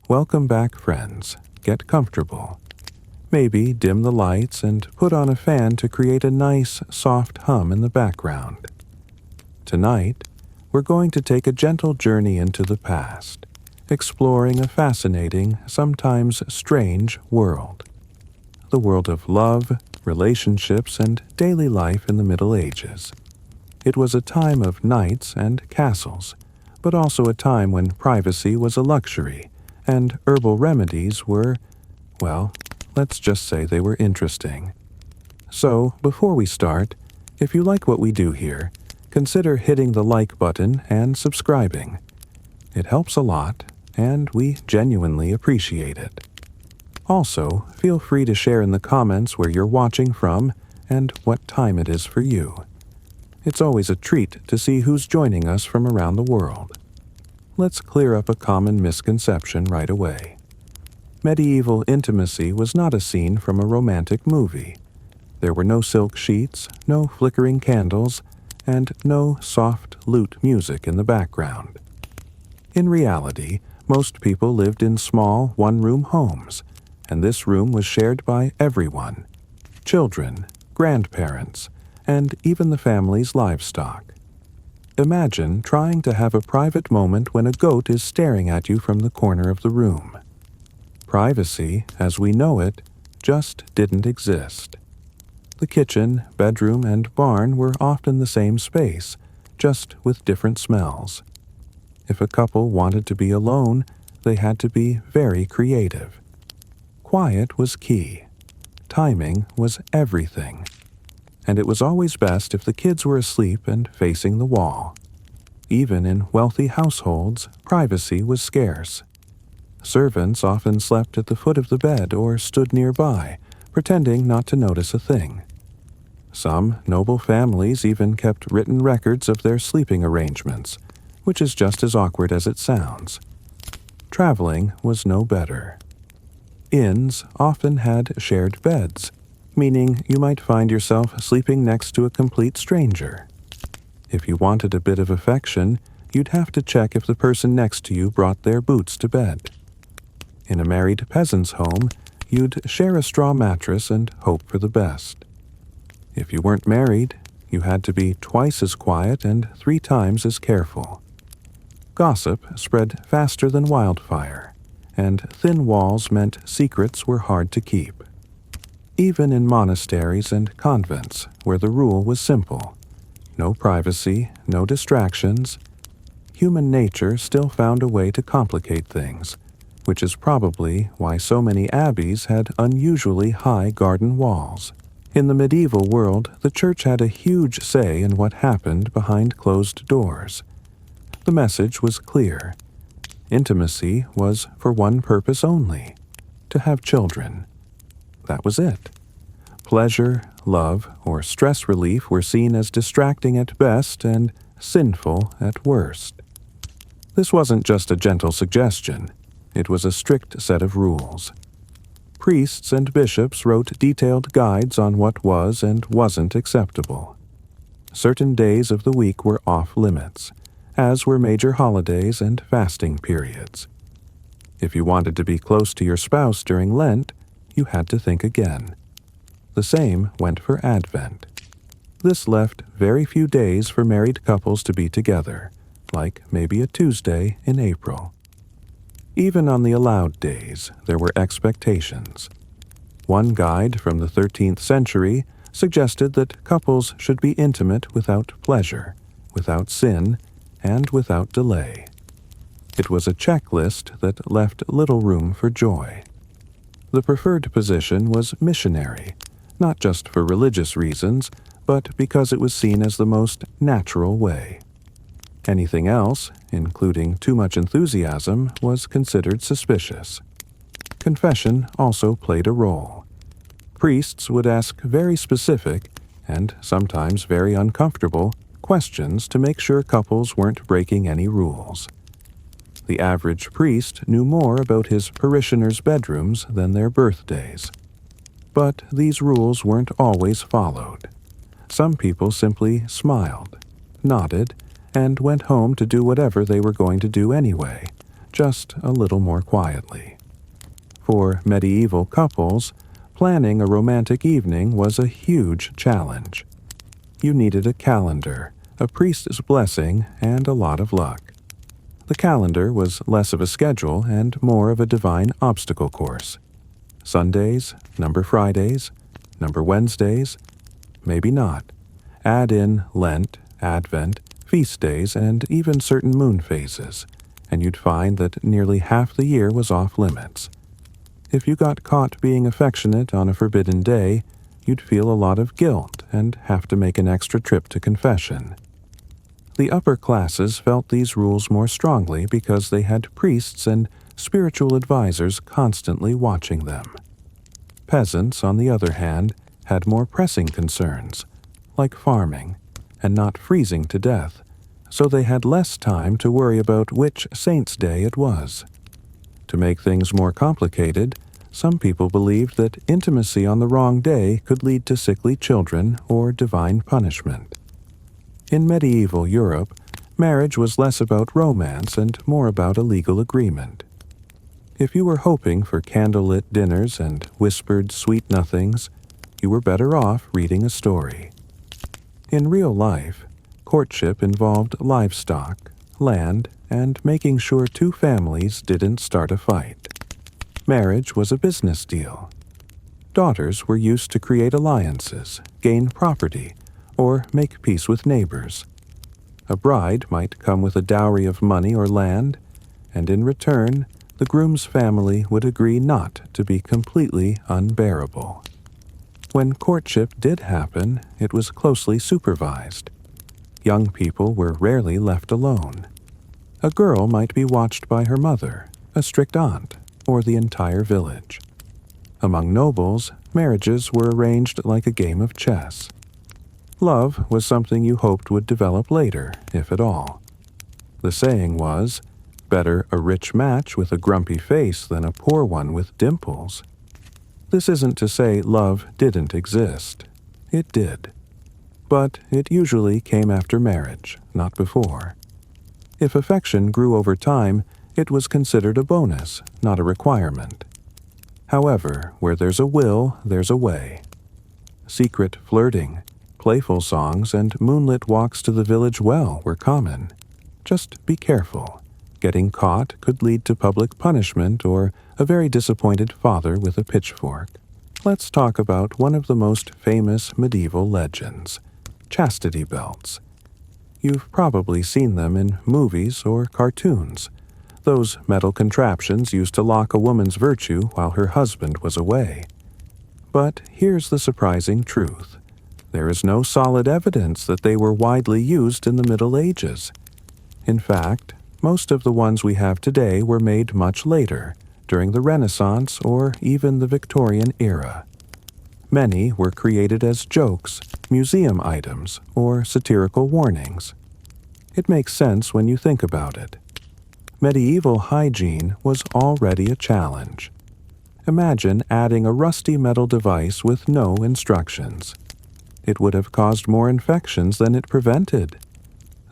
Welcome back, friends. Get comfortable. Maybe dim the lights and put on a fan to create a nice, soft hum in the background. Tonight, we're going to take a gentle journey into the past, exploring a fascinating, sometimes strange world. The world of love, relationships, and daily life in the Middle Ages. It was a time of knights and castles, but also a time when privacy was a luxury, and herbal remedies were, well, let's just say they were interesting. So, before we start, if you like what we do here, consider hitting the like button and subscribing. It helps a lot, and we genuinely appreciate it. Also, feel free to share in the comments where you're watching from and what time it is for you. It's always a treat to see who's joining us from around the world. Let's clear up a common misconception right away. Medieval intimacy was not a scene from a romantic movie. There were no silk sheets, no flickering candles, and no soft lute music in the background. In reality, most people lived in small one-room homes, and this room was shared by everyone: children, grandparents, and even the family's livestock. Imagine trying to have a private moment when a goat is staring at you from the corner of the room. Privacy, as we know it, just didn't exist. The kitchen, bedroom, and barn were often the same space, just with different smells. If a couple wanted to be alone, they had to be very creative. Quiet was key. Timing was everything. And it was always best if the kids were asleep and facing the wall. Even in wealthy households, privacy was scarce. Servants often slept at the foot of the bed or stood nearby, pretending not to notice a thing. Some noble families even kept written records of their sleeping arrangements, which is just as awkward as it sounds. Traveling was no better. Inns often had shared beds, meaning you might find yourself sleeping next to a complete stranger. If you wanted a bit of affection, you'd have to check if the person next to you brought their boots to bed. In a married peasant's home, you'd share a straw mattress and hope for the best. If you weren't married, you had to be twice as quiet and 3 times as careful. Gossip spread faster than wildfire, and thin walls meant secrets were hard to keep. Even in monasteries and convents, where the rule was simple: no privacy, no distractions, human nature still found a way to complicate things, which is probably why so many abbeys had unusually high garden walls. In the medieval world, the church had a huge say in what happened behind closed doors. The message was clear. Intimacy was for one purpose only: to have children. That was it. Pleasure, love, or stress relief were seen as distracting at best and sinful at worst. This wasn't just a gentle suggestion. It was a strict set of rules. Priests and bishops wrote detailed guides on what was and wasn't acceptable. Certain days of the week were off limits, as were major holidays and fasting periods. If you wanted to be close to your spouse during Lent, you had to think again. The same went for Advent. This left very few days for married couples to be together, like maybe a Tuesday in April. Even on the allowed days, there were expectations. One guide from the 13th century suggested that couples should be intimate without pleasure, without sin, and without delay. It was a checklist that left little room for joy. The preferred position was missionary, not just for religious reasons, but because it was seen as the most natural way. Anything else, including too much enthusiasm, was considered suspicious. Confession also played a role. Priests would ask very specific, and sometimes very uncomfortable, questions to make sure couples weren't breaking any rules. The average priest knew more about his parishioners' bedrooms than their birthdays. But these rules weren't always followed. Some people simply smiled, nodded, and went home to do whatever they were going to do anyway, just a little more quietly. For medieval couples, planning a romantic evening was a huge challenge. You needed a calendar, a priest's blessing, and a lot of luck. The calendar was less of a schedule and more of a divine obstacle course. Sundays, number Fridays, number Wednesdays, maybe not. Add in Lent, Advent, feast days, and even certain moon phases, and you'd find that nearly half the year was off limits. If you got caught being affectionate on a forbidden day, you'd feel a lot of guilt and have to make an extra trip to confession. The upper classes felt these rules more strongly because they had priests and spiritual advisors constantly watching them. Peasants, on the other hand, had more pressing concerns, like farming, and not freezing to death, so they had less time to worry about which saint's day it was. To make things more complicated, some people believed that intimacy on the wrong day could lead to sickly children or divine punishment. In medieval Europe, marriage was less about romance and more about a legal agreement. If you were hoping for candlelit dinners and whispered sweet nothings, you were better off reading a story. In real life, courtship involved livestock, land, and making sure two families didn't start a fight. Marriage was a business deal. Daughters were used to create alliances, gain property, or make peace with neighbors. A bride might come with a dowry of money or land, and in return, the groom's family would agree not to be completely unbearable. When courtship did happen, it was closely supervised. Young people were rarely left alone. A girl might be watched by her mother, a strict aunt, or the entire village. Among nobles, marriages were arranged like a game of chess. Love was something you hoped would develop later, if at all. The saying was, better a rich match with a grumpy face than a poor one with dimples. This isn't to say love didn't exist. It did. But it usually came after marriage, not before. If affection grew over time, it was considered a bonus, not a requirement. However, where there's a will, there's a way. Secret flirting, playful songs, and moonlit walks to the village well were common. Just be careful. Getting caught could lead to public punishment or a very disappointed father with a pitchfork. Let's talk about one of the most famous medieval legends, chastity belts. You've probably seen them in movies or cartoons. Those metal contraptions used to lock a woman's virtue while her husband was away. But here's the surprising truth. There is no solid evidence that they were widely used in the Middle Ages. In fact, most of the ones we have today were made much later, during the Renaissance or even the Victorian era. Many were created as jokes, museum items, or satirical warnings. It makes sense when you think about it. Medieval hygiene was already a challenge. Imagine adding a rusty metal device with no instructions. It would have caused more infections than it prevented.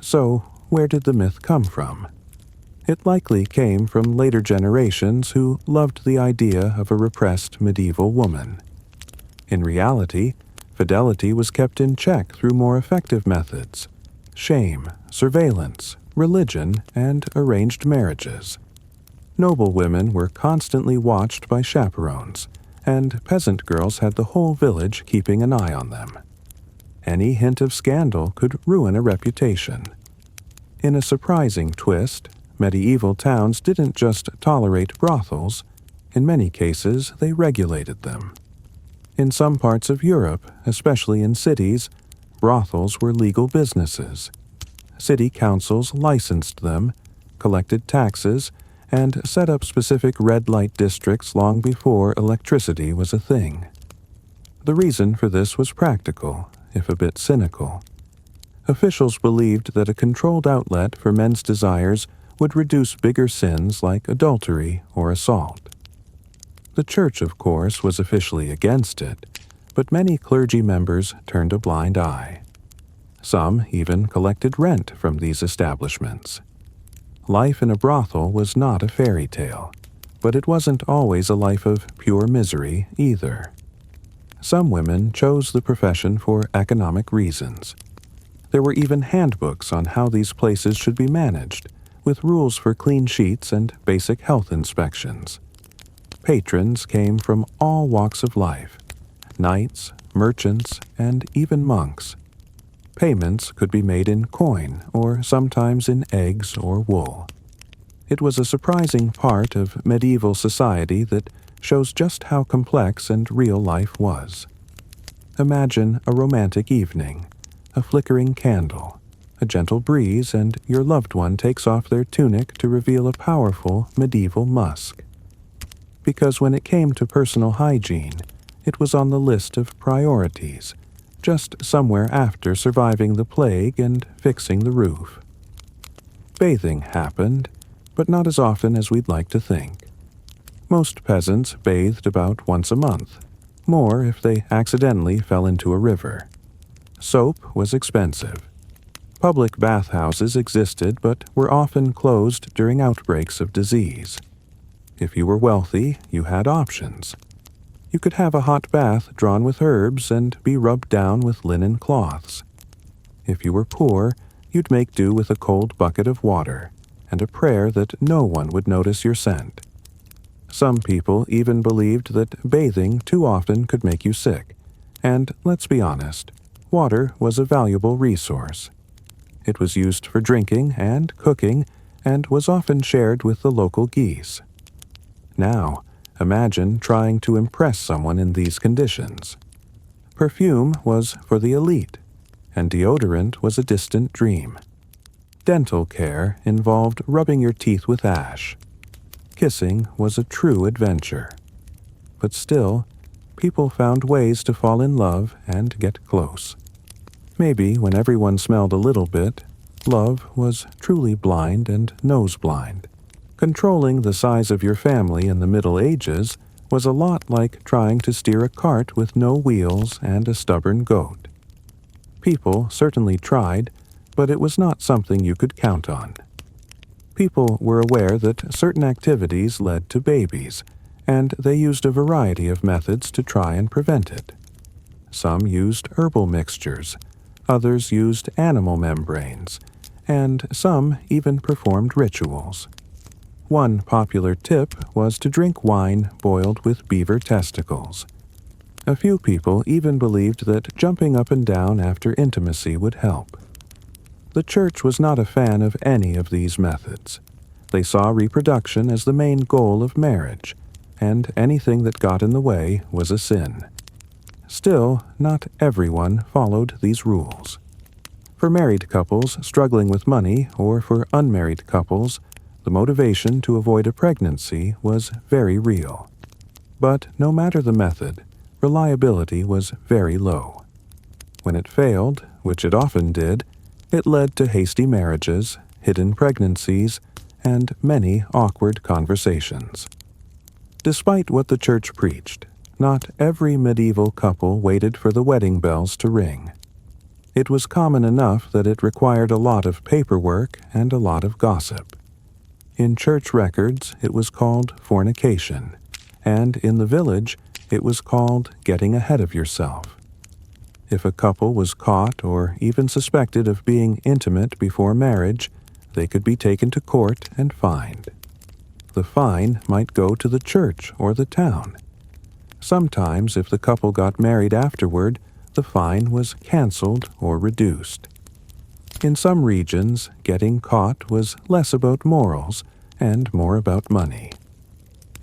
So, where did the myth come from? It likely came from later generations who loved the idea of a repressed medieval woman. In reality, fidelity was kept in check through more effective methods: shame, surveillance, religion, and arranged marriages. Noble women were constantly watched by chaperones, and peasant girls had the whole village keeping an eye on them. Any hint of scandal could ruin a reputation. In a surprising twist, medieval towns didn't just tolerate brothels. In many cases, they regulated them. In some parts of Europe, especially in cities, brothels were legal businesses. City councils licensed them, collected taxes, and set up specific red light districts long before electricity was a thing. The reason for this was practical, if a bit cynical. Officials believed that a controlled outlet for men's desires would reduce bigger sins like adultery or assault. The church, of course, was officially against it, but many clergy members turned a blind eye. Some even collected rent from these establishments. Life in a brothel was not a fairy tale, but it wasn't always a life of pure misery either. Some women chose the profession for economic reasons. There were even handbooks on how these places should be managed, with rules for clean sheets and basic health inspections. Patrons came from all walks of life: knights, merchants, and even monks. Payments could be made in coin or sometimes in eggs or wool. It was a surprising part of medieval society that shows just how complex and real life was. Imagine a romantic evening, a flickering candle, a gentle breeze, and your loved one takes off their tunic to reveal a powerful medieval musk. Because when it came to personal hygiene, it was on the list of priorities, just somewhere after surviving the plague and fixing the roof. Bathing happened, but not as often as we'd like to think. Most peasants bathed about once a month, more if they accidentally fell into a river. Soap was expensive. Public bathhouses existed but were often closed during outbreaks of disease. If you were wealthy, you had options. You could have a hot bath drawn with herbs and be rubbed down with linen cloths. If you were poor, you'd make do with a cold bucket of water and a prayer that no one would notice your scent. Some people even believed that bathing too often could make you sick, and let's be honest, water was a valuable resource. It was used for drinking and cooking and was often shared with the local geese. Now, imagine trying to impress someone in these conditions. Perfume was for the elite, and deodorant was a distant dream. Dental care involved rubbing your teeth with ash. Kissing was a true adventure. But still, people found ways to fall in love and get close. Maybe when everyone smelled a little bit, love was truly blind and nose-blind. Controlling the size of your family in the Middle Ages was a lot like trying to steer a cart with no wheels and a stubborn goat. People certainly tried, but it was not something you could count on. People were aware that certain activities led to babies, and they used a variety of methods to try and prevent it. Some used herbal mixtures, others used animal membranes, and some even performed rituals. One popular tip was to drink wine boiled with beaver testicles. A few people even believed that jumping up and down after intimacy would help. The church was not a fan of any of these methods. They saw reproduction as the main goal of marriage, and anything that got in the way was a sin. Still, not everyone followed these rules. For married couples struggling with money, or for unmarried couples, the motivation to avoid a pregnancy was very real. But no matter the method, reliability was very low. When it failed, which it often did, it led to hasty marriages, hidden pregnancies, and many awkward conversations. Despite what the church preached, not every medieval couple waited for the wedding bells to ring. It was common enough that it required a lot of paperwork and a lot of gossip. In church records, it was called fornication, and in the village, it was called getting ahead of yourself. If a couple was caught or even suspected of being intimate before marriage, they could be taken to court and fined. The fine might go to the church or the town. Sometimes, if the couple got married afterward, the fine was canceled or reduced. In some regions, getting caught was less about morals and more about money.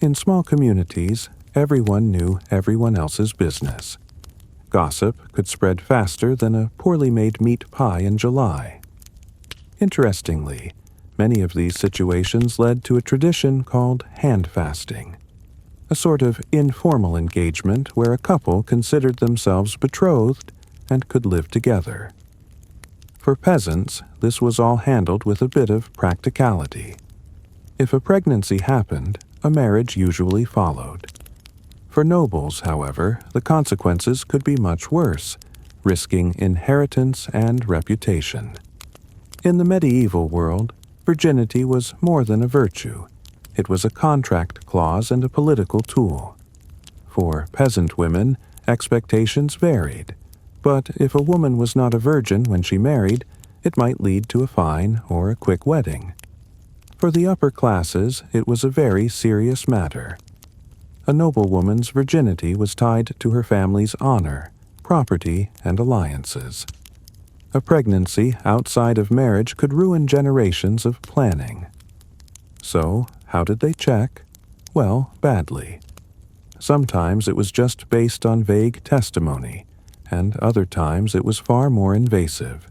In small communities, everyone knew everyone else's business. Gossip could spread faster than a poorly made meat pie in July. Interestingly, many of these situations led to a tradition called hand fasting, a sort of informal engagement where a couple considered themselves betrothed and could live together. For peasants, this was all handled with a bit of practicality. If a pregnancy happened, a marriage usually followed. For nobles, however, the consequences could be much worse, risking inheritance and reputation. In the medieval world, Virginity was more than a virtue. It was a contract clause and a political tool. For peasant women, expectations varied, but if a woman was not a virgin when she married, it might lead to a fine or a quick wedding. For the upper classes, it was a very serious matter. A noblewoman's virginity was tied to her family's honor, property, and alliances. A pregnancy outside of marriage could ruin generations of planning. So, how did they check? Well, badly. Sometimes it was just based on vague testimony, and other times it was far more invasive.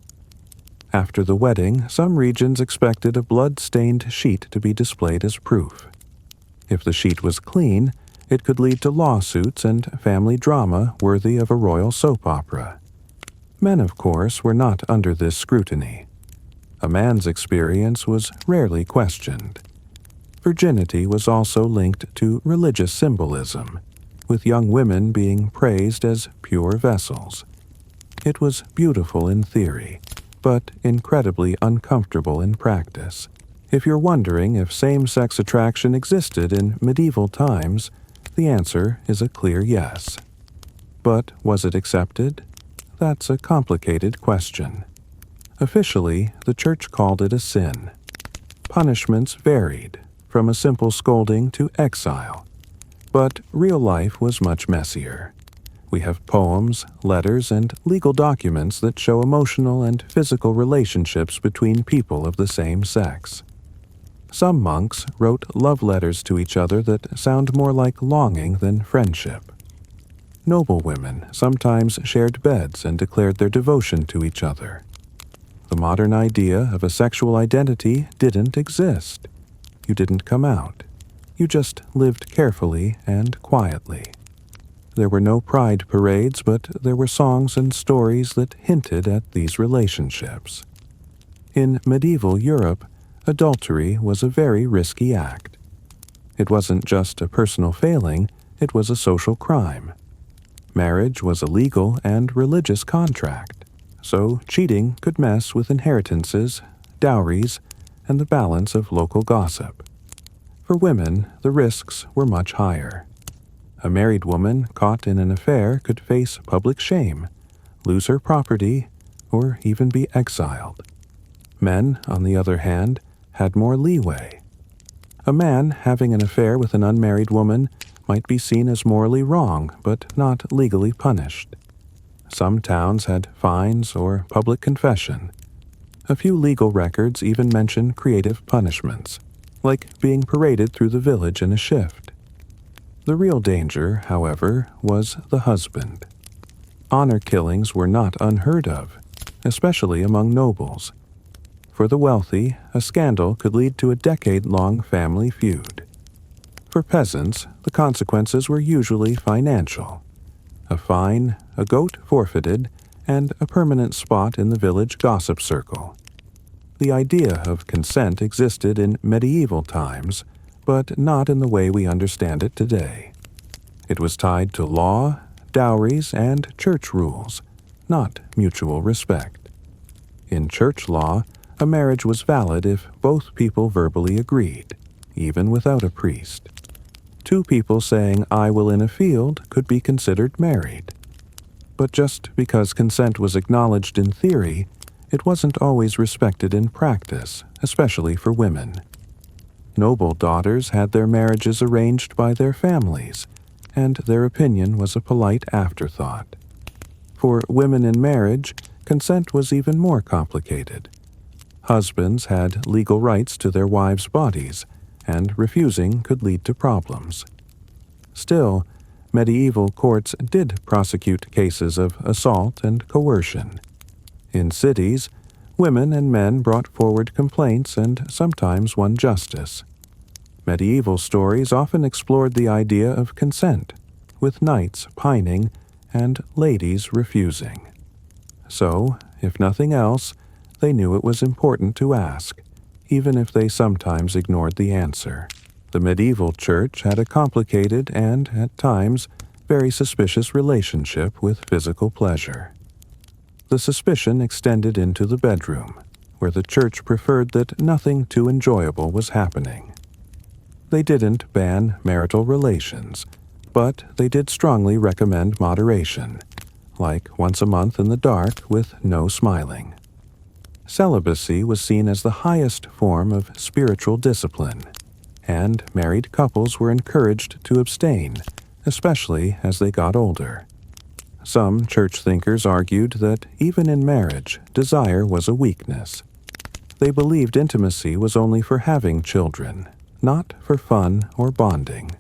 After the wedding, some regions expected a blood-stained sheet to be displayed as proof. If the sheet was clean, it could lead to lawsuits and family drama worthy of a royal soap opera. Men, of course, were not under this scrutiny. A man's experience was rarely questioned. Virginity was also linked to religious symbolism, with young women being praised as pure vessels. It was beautiful in theory, but incredibly uncomfortable in practice. If you're wondering if same-sex attraction existed in medieval times, the answer is a clear yes. But was it accepted? That's a complicated question. Officially, the Church called it a sin. Punishments varied, from a simple scolding to exile. But real life was much messier. We have poems, letters, and legal documents that show emotional and physical relationships between people of the same sex. Some monks wrote love letters to each other that sound more like longing than friendship. Noble women sometimes shared beds and declared their devotion to each other. The modern idea of a sexual identity didn't exist. You didn't come out. You just lived carefully and quietly. There were no pride parades, but there were songs and stories that hinted at these relationships. In medieval Europe, adultery was a very risky act. It wasn't just a personal failing, it was a social crime. Marriage was a legal and religious contract, so cheating could mess with inheritances, dowries, and the balance of local gossip. For women, the risks were much higher. A married woman caught in an affair could face public shame, lose her property, or even be exiled. Men, on the other hand, had more leeway. A man having an affair with an unmarried woman might be seen as morally wrong, but not legally punished. Some towns had fines or public confession. A few legal records even mention creative punishments, like being paraded through the village in a shift. The real danger, however, was the husband. Honor killings were not unheard of, especially among nobles. For the wealthy, a scandal could lead to a decade-long family feud. For peasants, the consequences were usually financial. A fine, a goat forfeited, and a permanent spot in the village gossip circle. The idea of consent existed in medieval times, but not in the way we understand it today. It was tied to law, dowries, and church rules, not mutual respect. In church law, a marriage was valid if both people verbally agreed, even without a priest. Two people saying "I will" in a field could be considered married. But just because consent was acknowledged in theory, it wasn't always respected in practice, especially for women. Noble daughters had their marriages arranged by their families, and their opinion was a polite afterthought. For women in marriage, consent was even more complicated. Husbands had legal rights to their wives' bodies, and refusing could lead to problems. Still, medieval courts did prosecute cases of assault and coercion. In cities, women and men brought forward complaints and sometimes won justice. Medieval stories often explored the idea of consent, with knights pining and ladies refusing. So, if nothing else, they knew it was important to ask, even if they sometimes ignored the answer. The medieval church had a complicated and, at times, very suspicious relationship with physical pleasure. The suspicion extended into the bedroom, where the church preferred that nothing too enjoyable was happening. They didn't ban marital relations, but they did strongly recommend moderation, like once a month in the dark with no smiling. Celibacy was seen as the highest form of spiritual discipline, and married couples were encouraged to abstain, especially as they got older. Some church thinkers argued that even in marriage, desire was a weakness. They believed intimacy was only for having children, not for fun or bonding.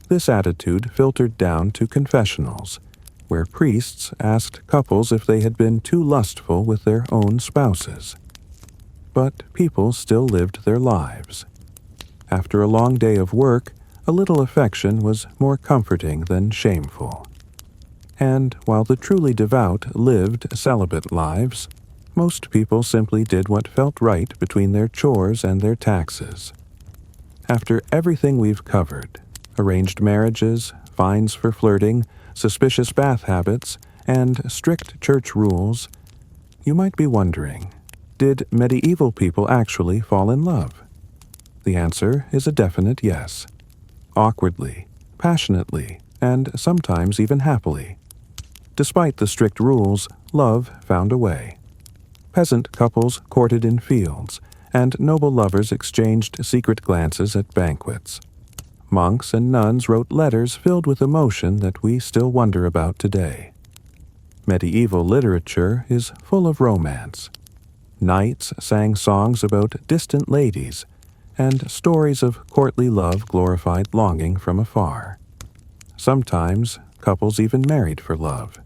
This attitude filtered down to confessionals, where priests asked couples if they had been too lustful with their own spouses. But people still lived their lives. After a long day of work, a little affection was more comforting than shameful. And while the truly devout lived celibate lives, most people simply did what felt right between their chores and their taxes. After everything we've covered, arranged marriages, fines for flirting, suspicious bath habits, and strict church rules, you might be wondering, did medieval people actually fall in love? The answer is a definite yes. Awkwardly, passionately, and sometimes even happily. Despite the strict rules, love found a way. Peasant couples courted in fields, and noble lovers exchanged secret glances at banquets. Monks and nuns wrote letters filled with emotion that we still wonder about today. Medieval literature is full of romance. Knights sang songs about distant ladies, and stories of courtly love glorified longing from afar. Sometimes, couples even married for love.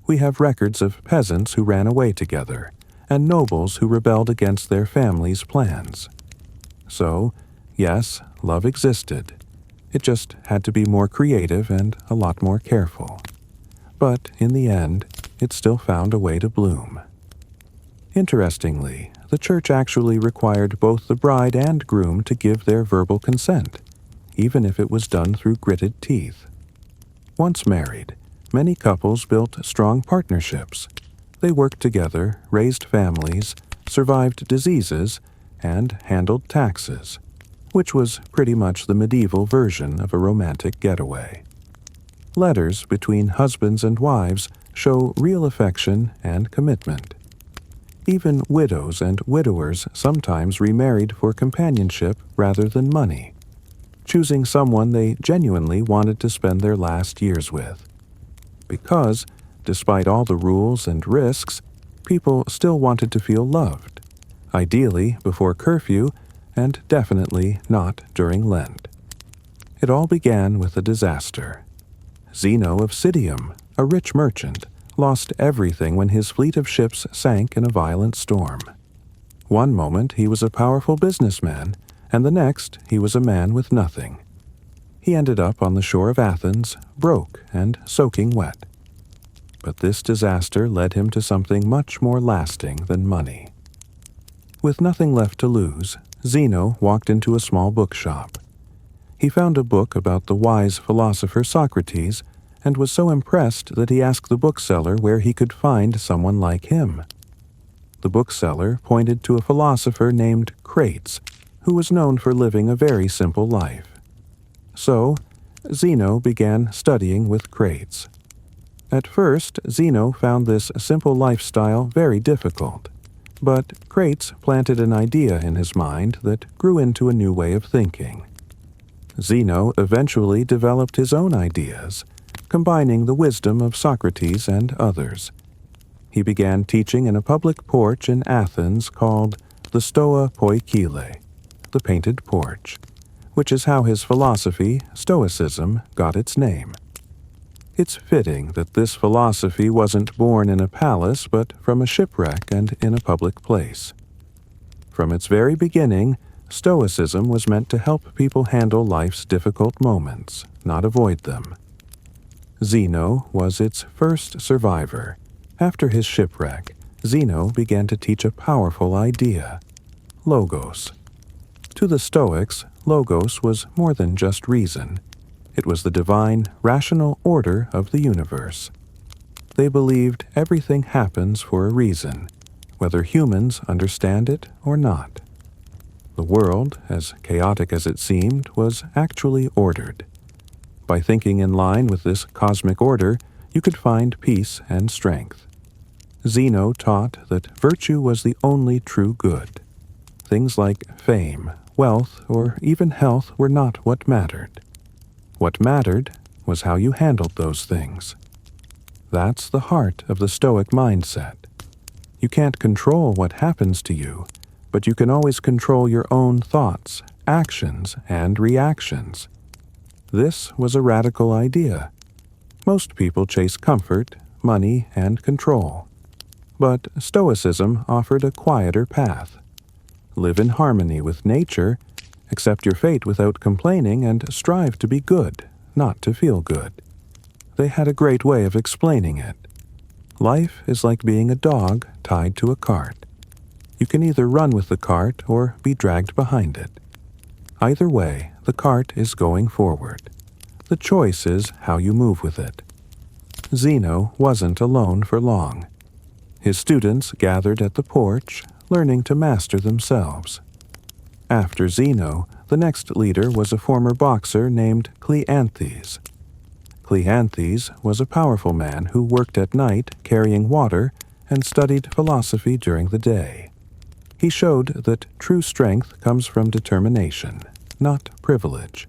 We have records of peasants who ran away together, and nobles who rebelled against their families' plans. So, yes, love existed. It just had to be more creative and a lot more careful. But in the end, it still found a way to bloom. Interestingly, the church actually required both the bride and groom to give their verbal consent, even if it was done through gritted teeth. Once married, many couples built strong partnerships. They worked together, raised families, survived diseases, and handled taxes, which was pretty much the medieval version of a romantic getaway. Letters between husbands and wives show real affection and commitment. Even widows and widowers sometimes remarried for companionship rather than money, choosing someone they genuinely wanted to spend their last years with. Because, despite all the rules and risks, people still wanted to feel loved, ideally before curfew, and definitely not during Lent. It all began with a disaster. Zeno of Citium, a rich merchant, lost everything when his fleet of ships sank in a violent storm. One moment he was a powerful businessman, and the next he was a man with nothing. He ended up on the shore of Athens, broke and soaking wet. But this disaster led him to something much more lasting than money. With nothing left to lose, Zeno walked into a small bookshop. He found a book about the wise philosopher Socrates and was so impressed that he asked the bookseller where he could find someone like him. The bookseller pointed to a philosopher named Crates, who was known for living a very simple life. So, Zeno began studying with Crates. At first, Zeno found this simple lifestyle very difficult, but Crates planted an idea in his mind that grew into a new way of thinking. Zeno eventually developed his own ideas, combining the wisdom of Socrates and others. He began teaching in a public porch in Athens called the Stoa Poikile, the painted porch, which is how his philosophy, Stoicism, got its name. It's fitting that this philosophy wasn't born in a palace but from a shipwreck and in a public place. From its very beginning, Stoicism was meant to help people handle life's difficult moments, not avoid them. Zeno was its first survivor. After his shipwreck, Zeno began to teach a powerful idea: logos. To the Stoics, logos was more than just reason. It was the divine, rational order of the universe. They believed everything happens for a reason, whether humans understand it or not. The world, as chaotic as it seemed, was actually ordered. By thinking in line with this cosmic order, you could find peace and strength. Zeno taught that virtue was the only true good. Things like fame, wealth, or even health were not what mattered. What mattered was how you handled those things. That's the heart of the Stoic mindset. You can't control what happens to you, but you can always control your own thoughts, actions, and reactions. This was a radical idea. Most people chase comfort, money, and control. But Stoicism offered a quieter path. Live in harmony with nature, accept your fate without complaining, and strive to be good, not to feel good. They had a great way of explaining it. Life is like being a dog tied to a cart. You can either run with the cart or be dragged behind it. Either way, the cart is going forward. The choice is how you move with it. Zeno wasn't alone for long. His students gathered at the porch, learning to master themselves. After Zeno, the next leader was a former boxer named Cleanthes. Cleanthes was a powerful man who worked at night carrying water and studied philosophy during the day. He showed that true strength comes from determination, not privilege.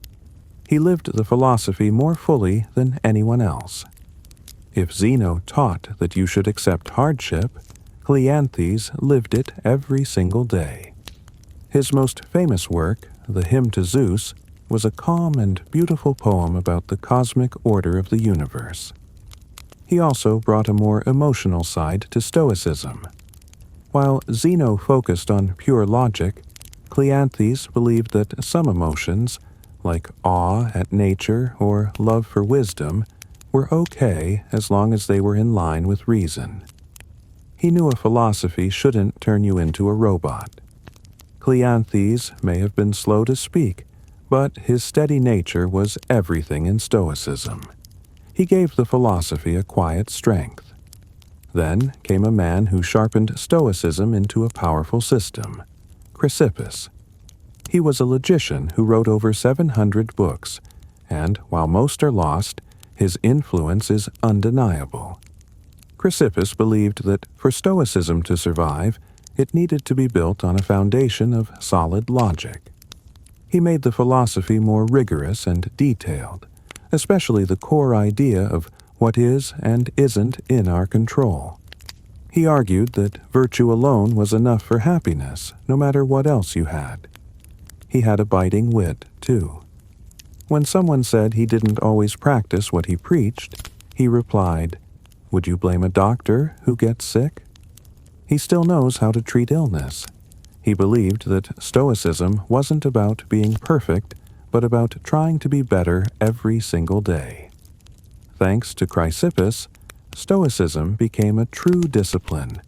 He lived the philosophy more fully than anyone else. If Zeno taught that you should accept hardship, Cleanthes lived it every single day. His most famous work, the Hymn to Zeus, was a calm and beautiful poem about the cosmic order of the universe. He also brought a more emotional side to Stoicism. While Zeno focused on pure logic, Cleanthes believed that some emotions, like awe at nature or love for wisdom, were okay as long as they were in line with reason. He knew a philosophy shouldn't turn you into a robot. Cleanthes may have been slow to speak, but his steady nature was everything in Stoicism. He gave the philosophy a quiet strength. Then came a man who sharpened Stoicism into a powerful system, Chrysippus. He was a logician who wrote over 700 books, and while most are lost, his influence is undeniable. Chrysippus believed that for Stoicism to survive, it needed to be built on a foundation of solid logic. He made the philosophy more rigorous and detailed, especially the core idea of what is and isn't in our control. He argued that virtue alone was enough for happiness, no matter what else you had. He had a biting wit, too. When someone said he didn't always practice what he preached, he replied, "Would you blame a doctor who gets sick?" He still knows how to treat illness. He believed that Stoicism wasn't about being perfect, but about trying to be better every single day. Thanks to Chrysippus, Stoicism became a true discipline,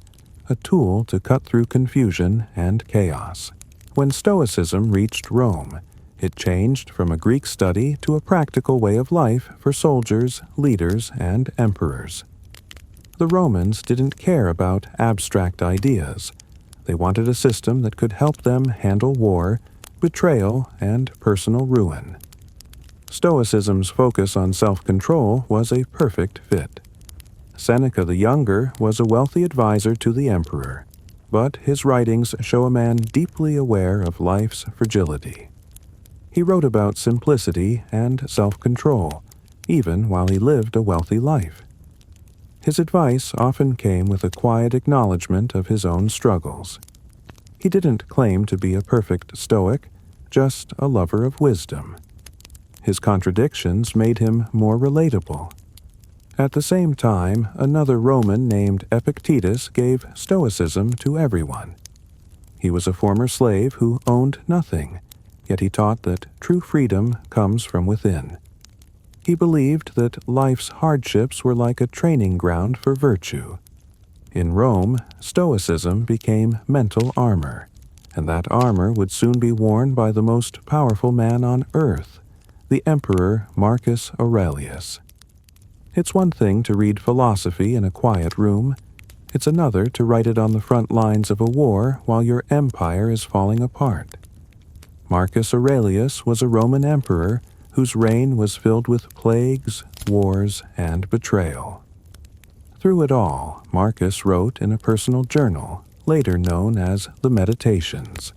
a tool to cut through confusion and chaos. When Stoicism reached Rome, it changed from a Greek study to a practical way of life for soldiers, leaders, and emperors. The Romans didn't care about abstract ideas. They wanted a system that could help them handle war, betrayal, and personal ruin. Stoicism's focus on self-control was a perfect fit. Seneca the Younger was a wealthy advisor to the emperor, but his writings show a man deeply aware of life's fragility. He wrote about simplicity and self-control, even while he lived a wealthy life. His advice often came with a quiet acknowledgement of his own struggles. He didn't claim to be a perfect Stoic, just a lover of wisdom. His contradictions made him more relatable. At the same time, another Roman named Epictetus gave Stoicism to everyone. He was a former slave who owned nothing, yet he taught that true freedom comes from within. He believed that life's hardships were like a training ground for virtue. In Rome, Stoicism became mental armor, and that armor would soon be worn by the most powerful man on earth, the Emperor Marcus Aurelius. It's one thing to read philosophy in a quiet room. It's another to write it on the front lines of a war while your empire is falling apart. Marcus Aurelius was a Roman emperor whose reign was filled with plagues, wars, and betrayal. Through it all, Marcus wrote in a personal journal, later known as the Meditations.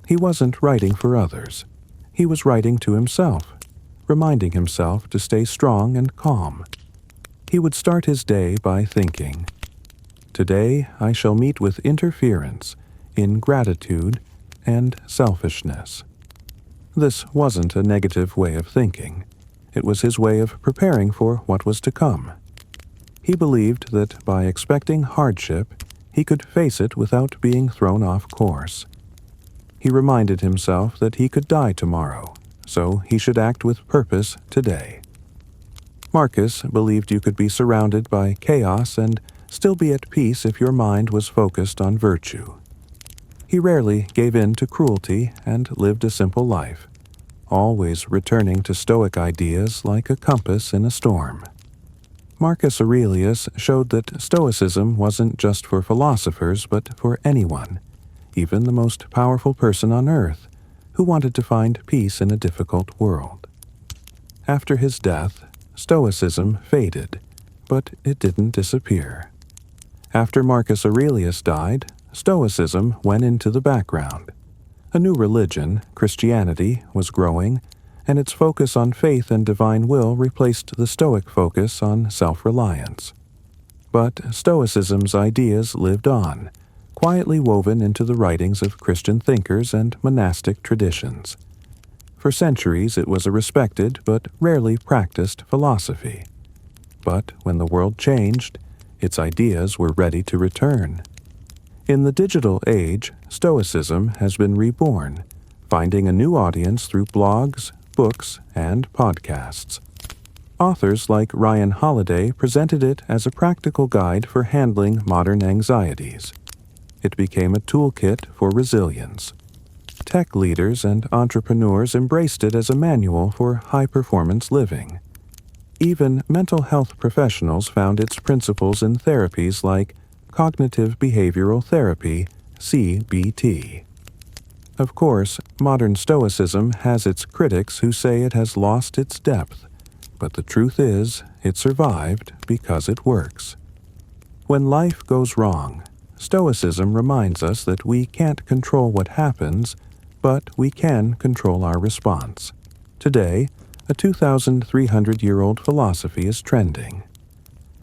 He wasn't writing for others. He was writing to himself, reminding himself to stay strong and calm. He would start his day by thinking, "Today I shall meet with interference, ingratitude, and selfishness." This wasn't a negative way of thinking. It was his way of preparing for what was to come. He believed that by expecting hardship, he could face it without being thrown off course. He reminded himself that he could die tomorrow, so he should act with purpose today. Marcus believed you could be surrounded by chaos and still be at peace if your mind was focused on virtue. He rarely gave in to cruelty and lived a simple life, always returning to Stoic ideas like a compass in a storm. Marcus Aurelius showed that Stoicism wasn't just for philosophers but for anyone, even the most powerful person on earth, who wanted to find peace in a difficult world. After his death, Stoicism faded, but it didn't disappear. After Marcus Aurelius died, Stoicism went into the background. A new religion, Christianity, was growing, and its focus on faith and divine will replaced the Stoic focus on self-reliance. But Stoicism's ideas lived on, quietly woven into the writings of Christian thinkers and monastic traditions. For centuries it was a respected but rarely practiced philosophy. But when the world changed, its ideas were ready to return. In the digital age, Stoicism has been reborn, finding a new audience through blogs, books, and podcasts. Authors like Ryan Holiday presented it as a practical guide for handling modern anxieties. It became a toolkit for resilience. Tech leaders and entrepreneurs embraced it as a manual for high-performance living. Even mental health professionals found its principles in therapies like cognitive behavioral therapy, CBT. Of course, modern Stoicism has its critics who say it has lost its depth, but the truth is, it survived because it works. When life goes wrong, Stoicism reminds us that we can't control what happens, but we can control our response. Today, a 2,300-year-old philosophy is trending.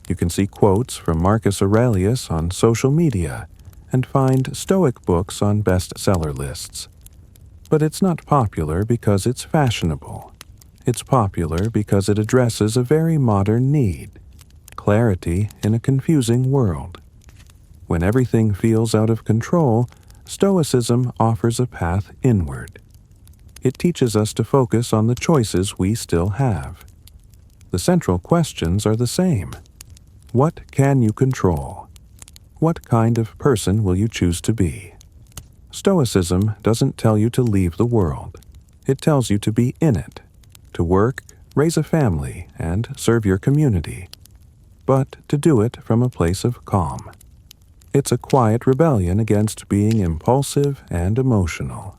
You can see quotes from Marcus Aurelius on social media and find Stoic books on bestseller lists. But it's not popular because it's fashionable. It's popular because it addresses a very modern need: clarity in a confusing world. When everything feels out of control, Stoicism offers a path inward. It teaches us to focus on the choices we still have. The central questions are the same. What can you control? What kind of person will you choose to be? Stoicism doesn't tell you to leave the world. It tells you to be in it, to work, raise a family, and serve your community, but to do it from a place of calm. It's a quiet rebellion against being impulsive and emotional.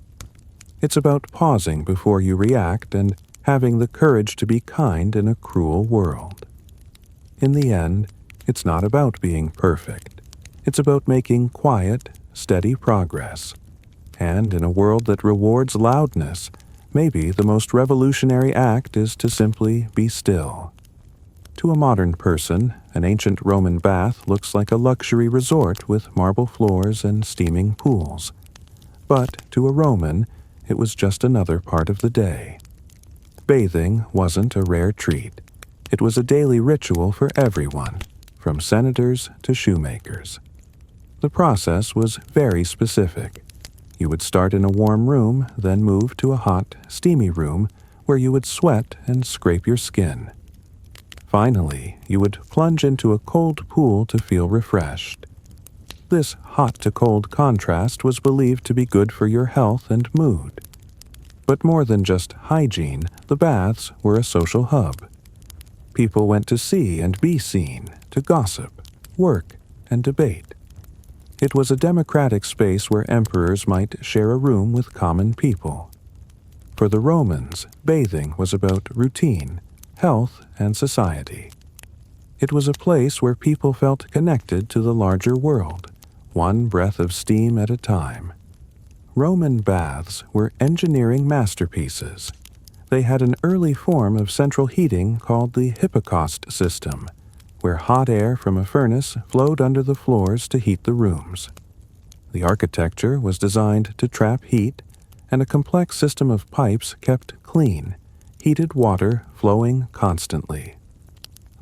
It's about pausing before you react and having the courage to be kind in a cruel world. In the end, it's not about being perfect. It's about making quiet, steady progress. And in a world that rewards loudness, maybe the most revolutionary act is to simply be still. To a modern person, an ancient Roman bath looks like a luxury resort with marble floors and steaming pools. But to a Roman, it was just another part of the day. Bathing wasn't a rare treat. It was a daily ritual for everyone, from senators to shoemakers. The process was very specific. You would start in a warm room, then move to a hot, steamy room where you would sweat and scrape your skin. Finally, you would plunge into a cold pool to feel refreshed. This hot-to-cold contrast was believed to be good for your health and mood. But more than just hygiene, the baths were a social hub. People went to see and be seen, to gossip, work, and debate. It was a democratic space where emperors might share a room with common people. For the Romans, bathing was about routine, health, and society. It was a place where people felt connected to the larger world, one breath of steam at a time. Roman baths were engineering masterpieces. They had an early form of central heating called the hypocaust system, where hot air from a furnace flowed under the floors to heat the rooms. The architecture was designed to trap heat, and a complex system of pipes kept clean, heated water flowing constantly.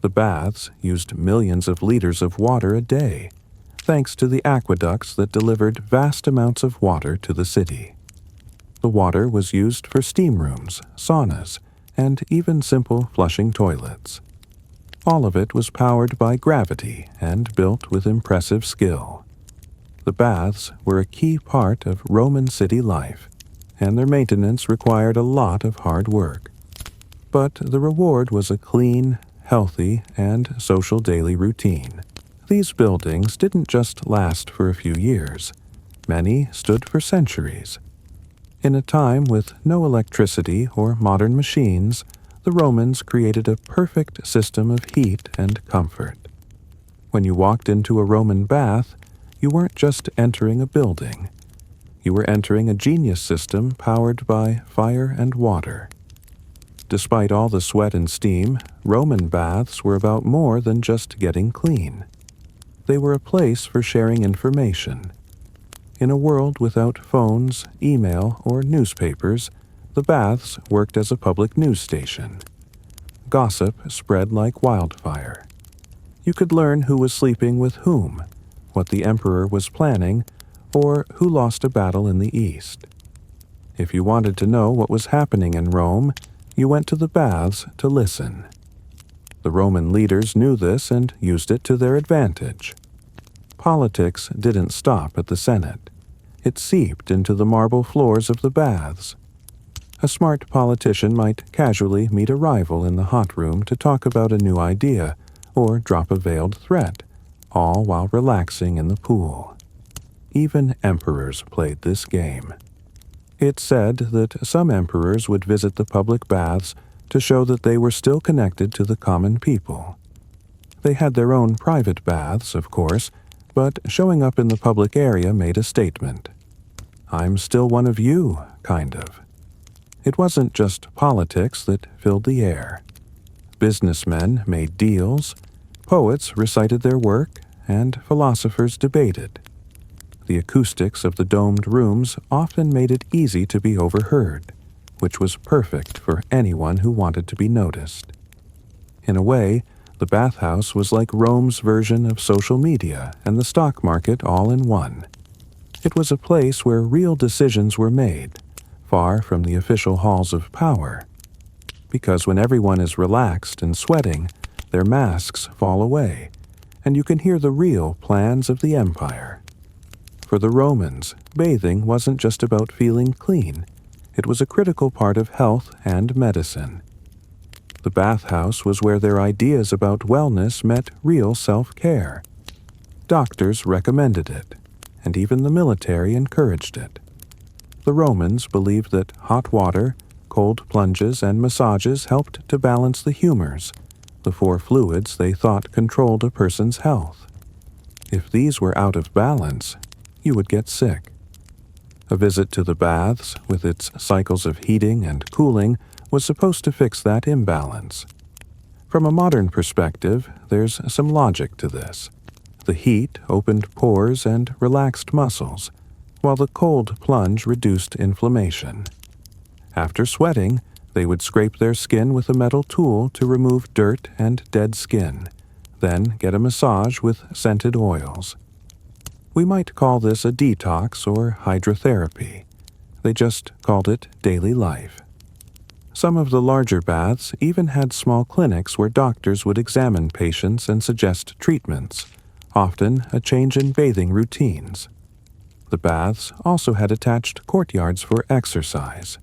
The baths used millions of liters of water a day, thanks to the aqueducts that delivered vast amounts of water to the city. The water was used for steam rooms, saunas, and even simple flushing toilets. All of it was powered by gravity and built with impressive skill. The baths were a key part of Roman city life, and their maintenance required a lot of hard work. But the reward was a clean, healthy, and social daily routine. These buildings didn't just last for a few years. Many stood for centuries. In a time with no electricity or modern machines, the Romans created a perfect system of heat and comfort. When you walked into a Roman bath, you weren't just entering a building. You were entering a genius system powered by fire and water. Despite all the sweat and steam, Roman baths were about more than just getting clean. They were a place for sharing information. In a world without phones, email, or newspapers, the baths worked as a public news station. Gossip spread like wildfire. You could learn who was sleeping with whom, what the emperor was planning, or who lost a battle in the east. If you wanted to know what was happening in Rome, you went to the baths to listen. The Roman leaders knew this and used it to their advantage. Politics didn't stop at the Senate. It seeped into the marble floors of the baths. A smart politician might casually meet a rival in the hot room to talk about a new idea or drop a veiled threat, all while relaxing in the pool. Even emperors played this game. It's said that some emperors would visit the public baths to show that they were still connected to the common people. They had their own private baths, of course, but showing up in the public area made a statement. I'm still one of you, kind of. It wasn't just politics that filled the air. Businessmen made deals, poets recited their work, and philosophers debated. The acoustics of the domed rooms often made it easy to be overheard, which was perfect for anyone who wanted to be noticed. In a way, the bathhouse was like Rome's version of social media and the stock market all in one. It was a place where real decisions were made, far from the official halls of power. Because when everyone is relaxed and sweating, their masks fall away, and you can hear the real plans of the empire. For the Romans, bathing wasn't just about feeling clean. It was a critical part of health and medicine. The bathhouse was where their ideas about wellness met real self-care. Doctors recommended it, and even the military encouraged it. The Romans believed that hot water, cold plunges, and massages helped to balance the humors, the four fluids they thought controlled a person's health. If these were out of balance, you would get sick. A visit to the baths, with its cycles of heating and cooling, was supposed to fix that imbalance. From a modern perspective, there's some logic to this. The heat opened pores and relaxed muscles, while the cold plunge reduced inflammation. After sweating, they would scrape their skin with a metal tool to remove dirt and dead skin, then get a massage with scented oils. We might call this a detox or hydrotherapy. They just called it daily life. Some of the larger baths even had small clinics where doctors would examine patients and suggest treatments, often a change in bathing routines. The baths also had attached courtyards for exercise.